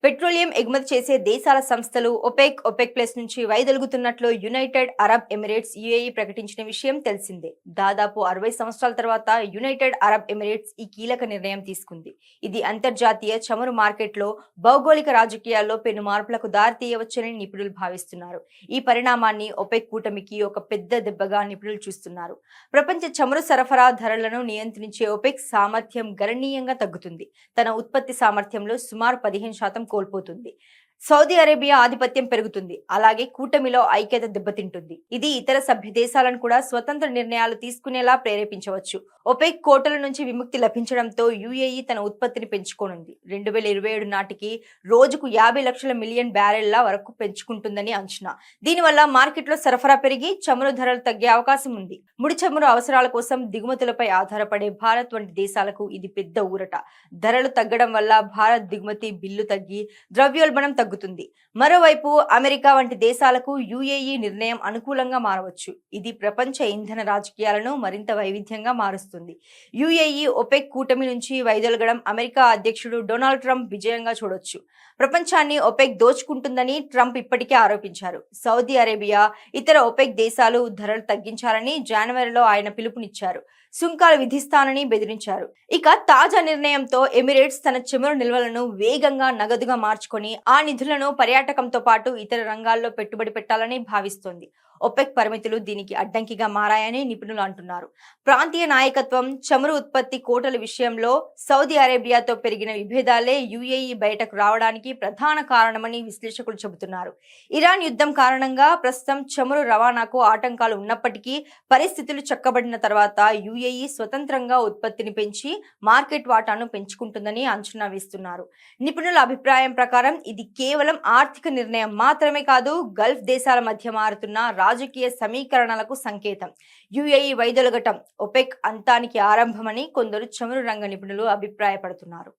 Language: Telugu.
పెట్రోలియం ఎగుమతి చేసే దేశాల సంస్థలు ఒపెక్ ప్లస్ నుంచి వైదొలుగుతున్నట్లు యునైటెడ్ అరబ్ ఎమిరేట్స్ యుఏఈ ప్రకటించిన విషయం తెలిసిందే. దాదాపు 60 సంవత్సరాల తర్వాత యునైటెడ్ అరబ్ ఎమిరేట్స్ ఈ కీలక నిర్ణయం తీసుకుంది. ఇది అంతర్జాతీయ చమురు మార్కెట్లో భౌగోళిక రాజకీయాల్లో పెను మార్పులకు దారితీయవచ్చని నిపుణులు భావిస్తున్నారు. ఈ పరిణామాన్ని ఒపెక్ కూటమికి ఒక పెద్ద దెబ్బగా నిపుణులు చూస్తున్నారు. ప్రపంచ చమురు సరఫరా ధరలను నియంత్రించే ఒపెక్ సామర్థ్యం గణనీయంగా తగ్గుతుంది. తన ఉత్పత్తి సామర్థ్యంలో సుమారు 15% కోల్పోతుంది. సౌదీ అరేబియా ఆధిపత్యం పెరుగుతుంది. అలాగే కూటమిలో ఐక్యత దెబ్బతింటుంది. ఇది ఇతర సభ్య దేశాలను కూడా స్వతంత్ర నిర్ణయాలు తీసుకునేలా ప్రేరేపించవచ్చు. ఒపెక్ కోటల నుంచి విముక్తి లభించడంతో యుఏఈ తన ఉత్పత్తిని పెంచుకోనుంది. 2027 నాటికి రోజుకు 50 లక్షల మిలియన్ బ్యారెళ్ల వరకు పెంచుకుంటుందని అంచనా. దీనివల్ల మార్కెట్లో సరఫరా పెరిగి చమురు ధరలు తగ్గే అవకాశం ఉంది. ముడి చమురు అవసరాల కోసం దిగుమతులపై ఆధారపడే భారత్ వంటి దేశాలకు ఇది పెద్ద ఊరట. ధరలు తగ్గడం వల్ల భారత్ దిగుమతి బిల్లు తగ్గి ద్రవ్యోల్బణం తగ్గుతుంది. మరోవైపు అమెరికా వంటి దేశాలకు యుఏఈ నిర్ణయం అనుకూలంగా మారవచ్చు. ఇది ప్రపంచ ఇంధన రాజకీయాలను మరింత వైవిధ్యంగా మారుస్తుంది. యుఏఈ ఒపెక్ కూటమి నుంచి వైదొలగడం అమెరికా అధ్యక్షుడు డొనాల్డ్ ట్రంప్ విజయంగా చూడొచ్చు. ప్రపంచాన్ని ఒపెక్ దోచుకుంటుందని ట్రంప్ ఇప్పటికే ఆరోపించారు. సౌదీ అరేబియా, ఇతర ఒపెక్ దేశాలు ధరలు తగ్గించాలని జనవరిలో ఆయన పిలుపునిచ్చారు. సుంకాలు విధిస్తానని బెదిరించారు. ఇక తాజా నిర్ణయంతో ఎమిరేట్స్ తన చమురు నిల్వలను వేగంగా నగదుగా మార్చుకొని ఆ నిధులను పర్యాటకంతో పాటు ఇతర రంగాల్లో పెట్టుబడి పెట్టాలని భావిస్తోంది. ఒపెక్ పరిమితులు దీనికి అడ్డంకిగా మారాయని నిపుణులు అంటున్నారు. ప్రాంతీయ నాయకత్వం, చమురు ఉత్పత్తి కోటల విషయంలో సౌదీ అరేబియాతో పెరిగిన విభేదాలే యుఏఈ బయటకు రావడానికి ప్రధాన కారణమని విశ్లేషకులు చెబుతున్నారు. ఇరాన్ యుద్ధం కారణంగా ప్రస్తుతం చమురు రవాణాకు ఆటంకాలు ఉన్నప్పటికీ పరిస్థితులు చక్కబడిన తర్వాత యుఏఈ స్వతంత్రంగా ఉత్పత్తిని పెంచి మార్కెట్ వాటాను పెంచుకుంటుందని అంచనా వేస్తున్నారు. నిపుణుల అభిప్రాయం ప్రకారం ఇది కేవలం ఆర్థిక నిర్ణయం మాత్రమే కాదు, గల్ఫ్ దేశాల మధ్య మారుతున్న రాజకీయ సమీకరణలకు సంకేతం. యుఏఈ వైదొలగటం ఒపెక్ అంతానికి ఆరంభమని కొందరు చమురు రంగ నిపుణులు అభిప్రాయపడుతున్నారు.